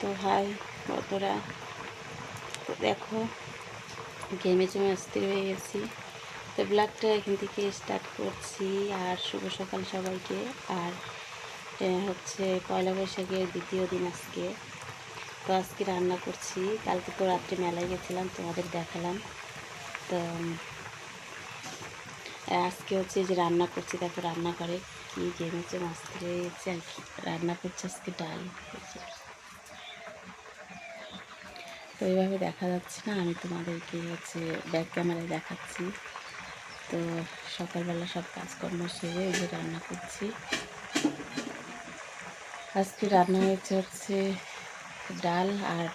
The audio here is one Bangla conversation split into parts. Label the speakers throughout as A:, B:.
A: তো হাই বন্ধুরা, তো দেখো ঘেমে চুমে অস্থির হয়ে গেছি। তো ব্লগটা এখান থেকে স্টার্ট করছি। আর শুভ সকাল সবাইকে। আর হচ্ছে পয়লা বৈশাখের দ্বিতীয় দিন আজকে। তো আজকে রান্না করছি। কালকে তো রাত্রে মেলায় গেছিলাম, তোমাদের দেখালাম। তো আজকে হচ্ছে যে রান্না করছি, দেখো রান্না করে কি ঘেমে চুমে অস্থির হয়ে গেছে আর কি। রান্না করছি আজকে ডাল। তো এইভাবে দেখা যাচ্ছে না, আমি তোমাদেরকে হচ্ছে ব্যাক ক্যামেরায় দেখাচ্ছি। তো সকালবেলা সব কাজকর্ম সেরে এই যে রান্না করছি। আজকে রান্না হয়েছে হচ্ছে ডাল আর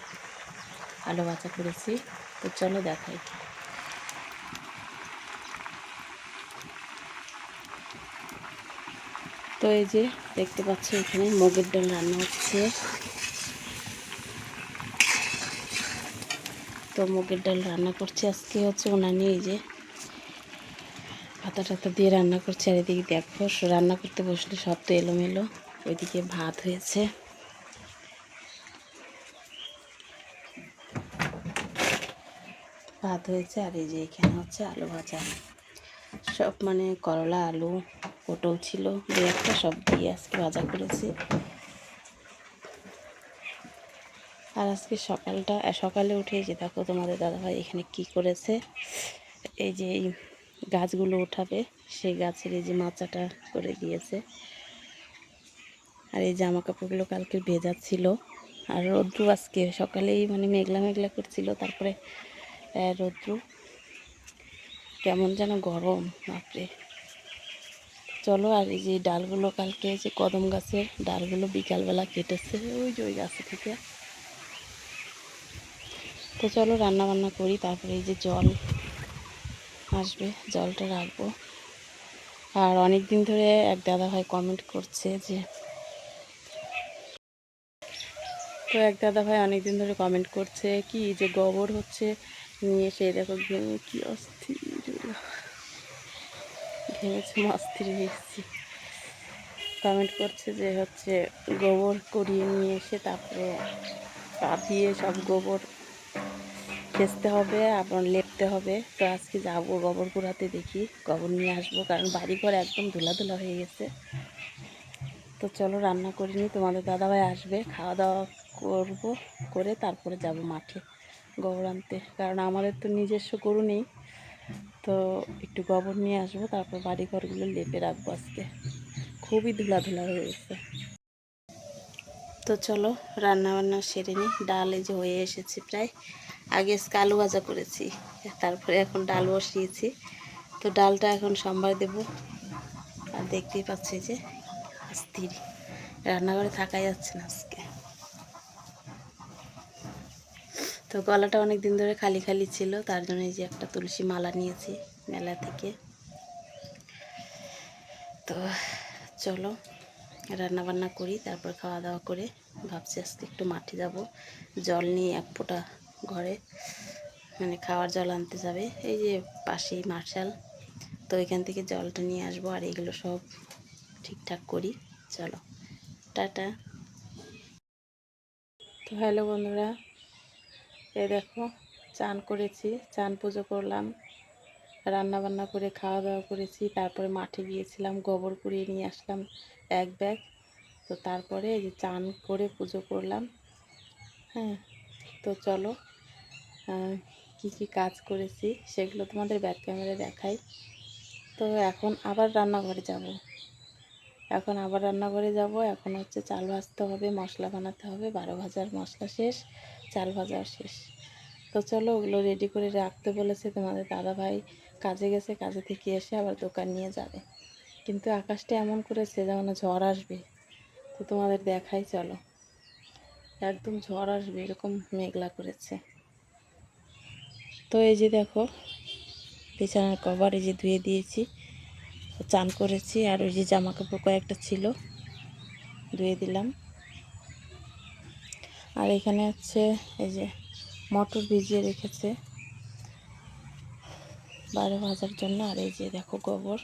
A: আলু ভাজা করেছি। তো চলো দেখাই। তো এই যে দেখতে পাচ্ছ এখানে মুগের ডাল রান্না হচ্ছে। তো মুগের ডাল রান্না করছি আজকে হচ্ছে উনানে, এই যে পাতা টাতা দিয়ে রান্না করছি। আর এদিকে দেখো রান্না করতে বসলে সব তো এলোমেলো। ওইদিকে ভাত হয়েছে, আর এই যে এখানে হচ্ছে আলু ভাজা। সব মানে করলা, আলু, পটল ছিল দু একটা, সব দিয়ে আজকে ভাজা করেছি। আর আজকে সকালে উঠে যে দেখো তোমাদের দাদাভাই এখানে কি করেছে। এই যে এই গাছগুলো উঠাবে, সেই গাছের এই যে মাচাটা করে দিয়েছে। আর এই জামা কাপড়গুলো কালকে ভেজা ছিল। আর রৌদ্রু আজকে সকালেই মানে মেঘলা মেঘলা করছিল, তারপরে রৌদ্রু কেমন যেন গরম, বাপরে। চলো, আর এই যে ডালগুলো কালকে যে কদম গাছের ডালগুলো বিকালবেলা কেটেছে ওই যে ওই গাছে থেকে। তো চলো রান্না বান্না করি, তারপরে এই যে জল আসবে, জলটা রাখবো। আর অনেক দিন ধরে এক দাদা ভাই কমেন্ট করছে যে অনেক দিন ধরে কমেন্ট করছে কি যে গোবর হচ্ছে নিয়ে এসে, দেখো ঘেমে কি অস্থির, ঘেমেছে অস্থির হয়েছি। কমেন্ট করছে যে হচ্ছে গোবর করিয়ে নিয়ে এসে তারপরে পা দিয়ে সব গোবর খেসতে হবে, আবার লেপতে হবে। তো আজকে যাবো গোবর কুড়াতে, দেখি গোবর নিয়ে আসবো, কারণ বাড়িঘর একদম ধুলা ধুলা হয়ে গেছে। তো চলো রান্না করে নিই, তোমাদের দাদাভাই আসবে, খাওয়া দাওয়া করব, করে তারপরে যাব মাঠে গোবর আনতে। কারণ আমাদের তো নিজস্ব গরু নেই, তো একটু গোবর নিয়ে আসবো, তারপর বাড়িঘরগুলো লেপে রাখবো। আজকে খুবই ধুলা ধুলা হয়ে গেছে। তো চলো রান্না বান্না সেরে নিই। ডাল এই যে হয়ে এসেছে প্রায়। আগে আলু ভাজা করেছি, তারপরে এখন ডাল বসিয়েছি। তো ডালটা এখন সম্বার দেব। আর দেখতেই পাচ্ছি যে স্থির, রান্নাঘরে থাকাই যাচ্ছে না আজকে। তো গলাটা অনেক দিন ধরে খালি খালি ছিল, তার জন্য এই যে একটা তুলসী মালা নিয়েছি মেলা থেকে। তো চলো রান্না বান্না করি, তারপর খাওয়া দাওয়া করে ভাবছি আজকে একটু মাঠে যাব, জল নিয়ে এক ফোঁটা ঘরে মানে খাওয়ার জল আনতে যাবে, এই যে পাশেই মার্শাল। তো এখান থেকে জলটা নিয়ে আসবো, আর এগুলো সব ঠিকঠাক করি। চলো টাটা। তো হ্যালো বন্ধুরা, এই দেখো চান করেছি, চান পুজো করলাম, রান্না বান্না করে খাওয়া দাওয়া করেছি, তারপরে মাঠে গিয়েছিলাম, গোবর কুড়িয়ে নিয়ে আসলাম এক ব্যাগ। তো তারপরে এই যে চান করে পুজো করলাম। হ্যাঁ, তো চলো কি কি কাজ করেছি সেগুলো তোমাদের ব্যাক ক্যামেরায় দেখাই। তো এখন আবার রান্নাঘরে যাব, এখন হচ্ছে চাল ভাজতে হবে, মশলা বানাতে হবে। 12 ভাজার মশলা শেষ, চাল ভাজা শেষ। তো চলো ওগুলো রেডি করে রাখতে বলেছে তোমাদের দাদাভাই। কাজে গেছে, কাজে থেকে এসে আবার দোকান নিয়ে যাবে। কিন্তু আকাশটা এমন করেছে যেমন ঝড় আসবে। তো তোমাদের দেখাই, চলো একদম ঝড় আসবে এরকম মেঘলা করেছে। তো এই যে দেখো বিছানার কভার এই যে ধুয়ে দিয়েছি, চান করেছি। আর ওই যে জামা কাপড় কয়েকটা ছিল ধুয়ে দিলাম। আর এখানে হচ্ছে এই যে মটর ভিজিয়ে রেখেছে 12 ভাজার জন্য। আর এই যে দেখো গোবর,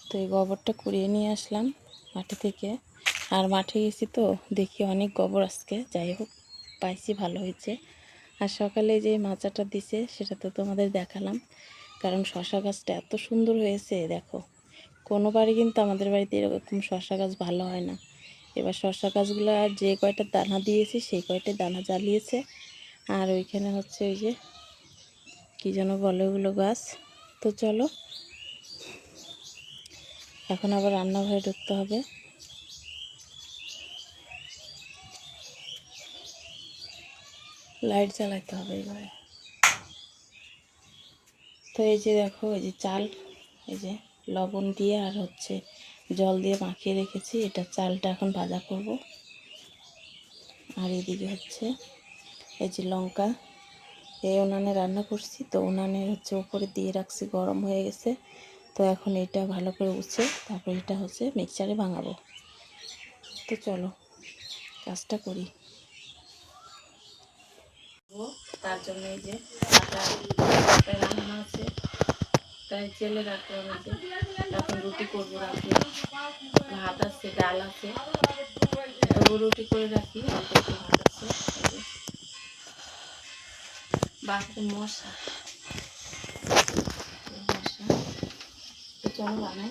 A: তো এই গোবরটা কুড়িয়ে নিয়ে আসলাম মাটি থেকে। আর মাঠে গেছি তো দেখি অনেক গোবর আজকে, যাই হোক পাইছি, ভালো হয়েছে। আর সকালে যে মাচাটা দিছে সেটা তো তোমাদের দেখালাম, কারণ শশা গাছটা এত সুন্দর হয়েছে দেখো। কোনো বাড়ি কিন্তু আমাদের বাড়িতে এরকম শশা গাছ ভালো হয় না। এবার শশা গাছগুলো আর যে কয়টা দানা দিয়েছি সেই কয়টা দানা জ্বালিয়েছে। আর ওইখানে হচ্ছে ওই যে কী যেন বলে ওগুলো গাছ। তো চলো এখন আবার রান্নাঘরে ঢুকতে হবে। লাইট জ্বালাতে হবে এবারে। তো এই যে দেখো, এই যে চাল, এই যে লবণ দিয়ে আর হচ্ছে জল দিয়ে মাখিয়ে রেখেছি, এটা চালটা এখন ভাজা করব। আর এদিকে হচ্ছে এই যে লঙ্কা, এই উনানে রান্না করছি তো উনানের হচ্ছে উপরে দিয়ে রাখছি, গরম হয়ে গেছে। তো এখন এটা ভালো করে উঠছে, তারপর এটা হচ্ছে মিক্সচারে ভাঙাবো। তো চলো কাজটা করি। তার জন্য এই যে রান্না আছে, তাই জেলে রাখতে হবে। যে এখন রুটি করবো, রাখি ভাত আছে, ডাল আছে, তবু রুটি করে রাখি। অল্প একটু ভাত আছে, বাকি মশা তো চলো বানাই।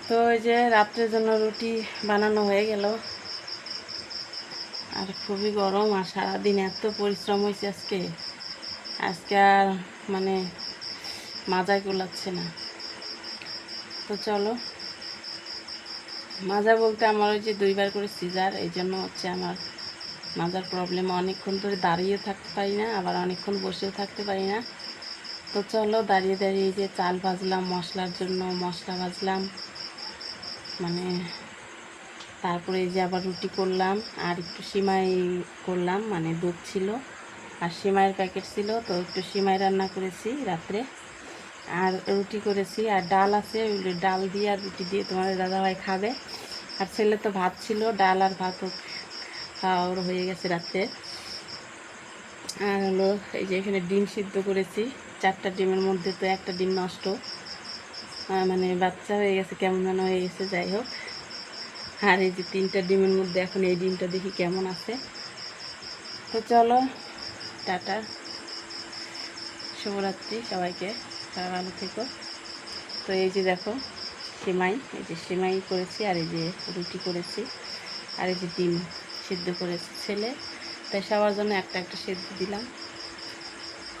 A: তো এই যে রাত্রের জন্য রুটি বানানো হয়ে গেল। আর খুবই গরম, আর সারাদিন এত পরিশ্রম হয়েছে আজকে, আজকে আর মানে মাজায় কুলাচ্ছে না। তো চলো, মাজা বলতে আমার ওই যে 2বার করে সিজার, এই জন্য হচ্ছে আমার মাজার প্রবলেম। অনেকক্ষণ ধরে দাঁড়িয়ে থাকতে পারি না, আবার অনেকক্ষণ বসেও থাকতে পারি না। তো চলো দাঁড়িয়ে দাঁড়িয়ে এই যে চাল ভাজলাম, মশলার জন্য মশলা ভাজলাম, মানে তারপরে এই যে আবার রুটি করলাম, আর একটু সিমাই করলাম, মানে দুধ ছিল আর সিমাইয়ের প্যাকেট ছিল, তো একটু সিমাই রান্না করেছি রাত্রে, আর রুটি করেছি। আর ডাল আছে, ওই ডাল দিয়ে আর রুটি দিয়ে তোমাদের দাদাভাই খাবে। আর ছেলে তো ভাত ছিল, ডাল আর ভাতও খাওয়া ওর হয়ে গেছে রাত্রে। আর হলো এই যে এখানে ডিম সিদ্ধ করেছি, 4টা ডিমের মধ্যে তো একটা ডিম নষ্ট, মানে বাচ্চা হয়ে গেছে, কেমন যেন হয়ে গেছে, যাই হোক। আর এই যে 3টা ডিমের মধ্যে এখন এই ডিমটা দেখি কেমন আছে। তো চলো টাটা, শুভরাত্রি সবাইকে, সবাই ভালো থেকো। তো এই যে দেখো সিমাই, এই যে সিমাই করেছি, আর এই যে রুটি করেছি, আর এই যে ডিম সিদ্ধ করেছি ছেলে, তাই সবার জন্য একটা একটা সিদ্ধ দিলাম।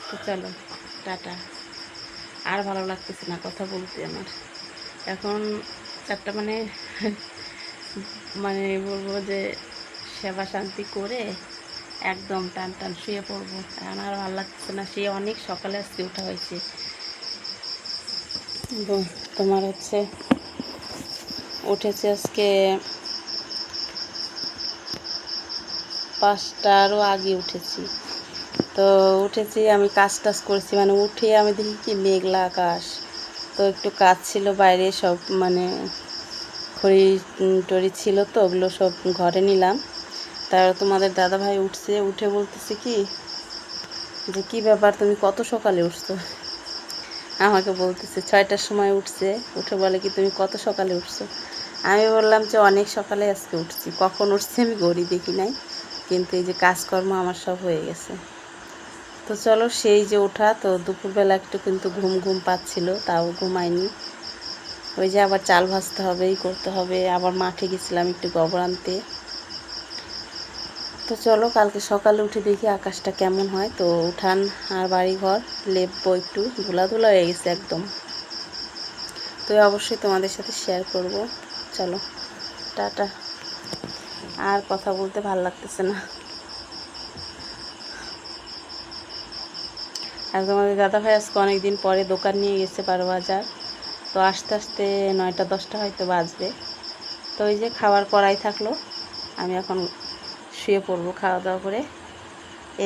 A: তো চলো টাটা। আর ভালো লাগতেছে না কথা বলতে আমার, এখন 4টা মানে মানে বলবো যে সেবা শান্তি করে একদম টান টান শুয়ে পড়বো। এখন আর ভালো লাগতেছে না, সে অনেক সকালে আজকে ওঠা হয়েছে। তোমার হচ্ছে উঠেছে আজকে 5টারও আগে উঠেছি। তো উঠেছি, আমি কাজ টাজ করছি, মানে উঠে আমি দেখি কি মেঘলা আকাশ। তো একটু কাজ ছিল বাইরে, সব মানে খড়ি টড়ি ছিল, তো ওগুলো সব ঘরে নিলাম। তারপর তোমাদের দাদাভাই উঠছে, উঠে বলতেছে কি যে কী ব্যাপার তুমি কত সকালে উঠছো, আমাকে বলতেছে 6টার সময় উঠছে, উঠে বলে কি তুমি কত সকালে উঠছো। আমি বললাম যে অনেক সকালে আজকে উঠছি, কখন উঠছি আমি ঘড়ি দেখি নাই, কিন্তু এই যে কাজকর্ম আমার সব হয়ে গেছে। তো চলো সেই যে ওঠা, তো দুপুরবেলা একটু কিন্তু ঘুম ঘুম পাচ্ছিল, তাও ঘুমায়নি। ওই যে আবার চাল ভাজতে হবে, এই করতে হবে, আবার মাঠে গেছিলাম একটু গোবর আনতে। তো চলো কালকে সকালে উঠে দেখি আকাশটা কেমন হয়। তো উঠান আর বাড়িঘর লেপবো, একটু ধুলা ধুলা হয়ে গেছে একদম, তো অবশ্যই তোমাদের সাথে শেয়ার করব। চলো টাটা, আর কথা বলতে ভালো লাগতেছে না। আর তোমাদের দাদাভাই আজকে অনেকদিন পরে দোকান নিয়ে গেছে 12 বাজার, তো আস্তে আস্তে 9টা 10টা হয়তো বাজবে। তো ওই যে খাওয়ার পড়াই থাকলো, আমি এখন শুয়ে পড়বো, খাওয়া দাওয়া করে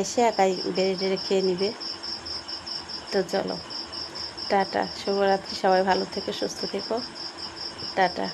A: এসে একাই বেড়ে টেড়ে খেয়ে নিবে। তো চলো টাটা, শুভরাত্রি, সবাই ভালো থেকো, সুস্থ থেকো, টাটা।